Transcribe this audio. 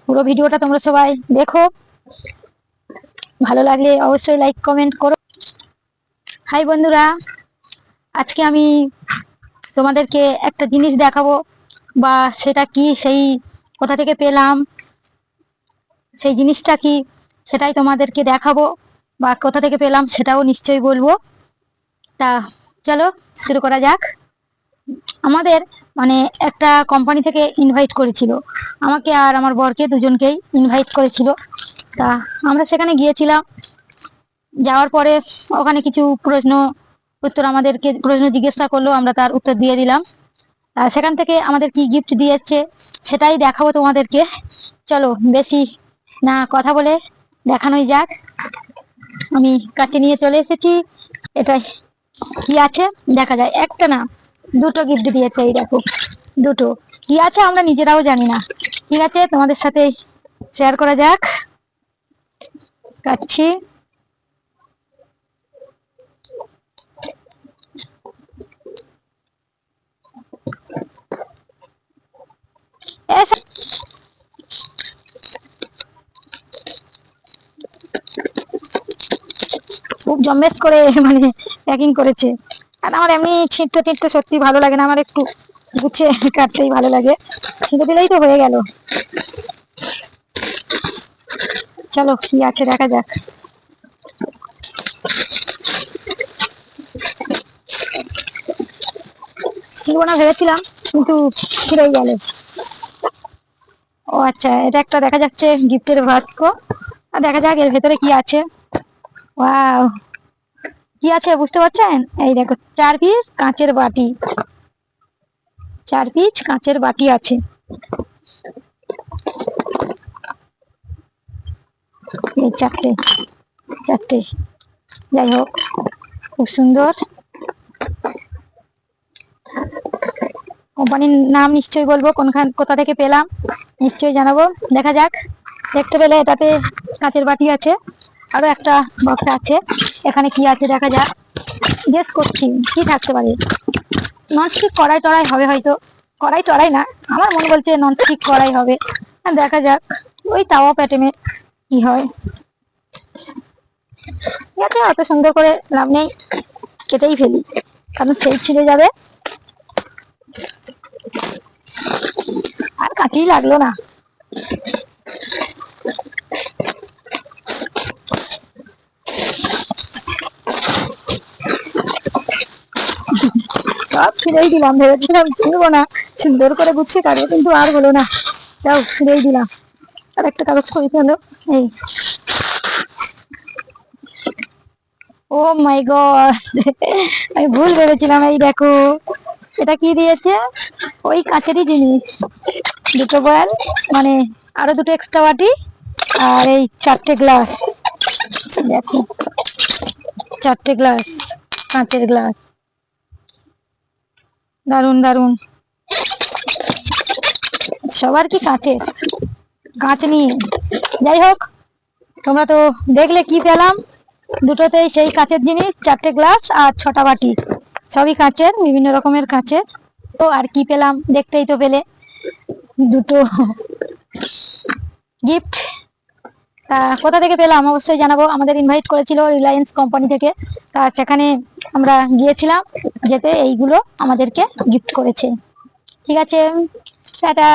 পুরো ভিডিওটা তোমরা সবাই দেখো, ভালো লাগলে অবশ্যই লাইক কমেন্ট করো। হাই বন্ধুরা, আজকে আমি তোমাদেরকে একটা জিনিস দেখাবো, বা সেটা কি, সেই কোথা থেকে পেলাম, সেই জিনিসটা কি সেটাই তোমাদেরকে দেখাবো, বা কোথা থেকে পেলাম সেটাও নিশ্চয়ই বলবো। তা চলো শুরু করা যাক। আমাদের মানে একটা কোম্পানি থেকে ইনভাইট করেছিল, আমাকে আর আমার বরকে দুজনকেই ইনভাইট করেছিল। তা আমরা সেখানে গিয়েছিলাম। যাওয়ার পরে ওখানে কিছু প্রশ্ন উত্তর, আমাদেরকে প্রশ্ন জিজ্ঞাসা করলো, আমরা তার উত্তর দিয়ে দিলাম। আর সেখান থেকে আমাদের কি গিফট দিয়েছে সেটাই দেখাবো তোমাদেরকে। চলো বেশি না কথা বলে দেখানোই যাক। আমি কাছে নিয়ে চলে এসেছি। এটা কি আছে দেখা যায়, একটা না দুটো গিফট দিয়েছে। এই দেখো দুটো, কি আছে আমরা নিজেরাও জানি না। ঠিক আছে, তোমাদের সাথে শেয়ার করা যাক। কাচ্ছি, খুব জম্মেস করে মানে প্যাকিং করেছে। আর আমার এমনি ছিঁড়তে টিঁড়তে সত্যি ভালো লাগে না, আমার একটু গুছিয়ে কাটতেই ভালো লাগে। ছিঁড়ে দিলেই তো হয়ে গেল। চলো কি আছে দেখা যাক। ছিঁড়বো না ভেবেছিলাম, কিন্তু ছিঁড়েই গেল। ও আচ্ছা, এটা একটা দেখা যাচ্ছে গিফটের ভাস্কো। আর দেখা যাক এর ভেতরে কি আছে। ওয়াও, কি আছে বুঝতে পারছেন? এই দেখো 4 পিস কাঁচের বাটি, 4 পিস কাঁচের বাটি আছে। এই চারটে চারটে, যাই হোক খুব সুন্দর। কোম্পানির নাম নিশ্চয়ই বলবো, কোথা থেকে পেলাম নিশ্চয়ই জানাবো। দেখা যাক, দেখতে পেলে এটাতে কাঁচের বাটি আছে, আরো একটা বক্স আছে। এখানে কি আছে দেখা যাক। গেস করছি কি থাকতে পারে। ননস্টিক কড়াই টড়াই হবে হয়তো। কড়াই টড়াই না, আমার মনে বলছে ননস্টিক কড়াই হবে। দেখা যাক ওই তাওয়া প্যাটার্নের কি হয়। যাতে অত সুন্দর করে লাভ নেই, কেটেই ফেলি, কারণ সেই ছিঁড়ে যাবে। আর কাছেই লাগলো না। সব ছিঁড়েই দিলাম, ভেবেছিলাম ছিঁড়বো না, সুন্দর করে গুছিয়ে কাটবো, কিন্তু আর হলো না। যাও ছিঁড়েই দিলাম। আর একটা কাগজ করে ফেলো। এই ও মাই গড, আমি ভুল ভেবেছিলাম। এই দেখো এটা কি দিয়েছে, ওই কাঁচেরই জিনিস। দুটো বয়াল, মানে আরো দুটো এক্সট্রা বাটি, আর এই 4টে গ্লাস। দেখো 4টে গ্লাস, কাঁচের গ্লাস। দারুন দারুন, সবার কি কাঁচের, কাঁচ নিয়ে। যাই হোক, তোমরা তো দেখলে কি পেলাম। দুটোতেই সেই কাঁচের জিনিস, 4টে গ্লাস আর 6টা বাটি, সবই কাঁচের, বিভিন্ন রকমের কাঁচের। তো আর কি পেলাম দেখতেই তো পেলে, দুটো গিফট। কোথা থেকে পেলাম অবশ্যই জানাবো। আমাদের ইনভাইট করেছিল রিলায়েন্স কোম্পানি থেকে, তা সেখানে আমরা গিয়েছিলাম, যেতে এইগুলো আমাদেরকে গিফট করেছে। ঠিক আছে, টাটা।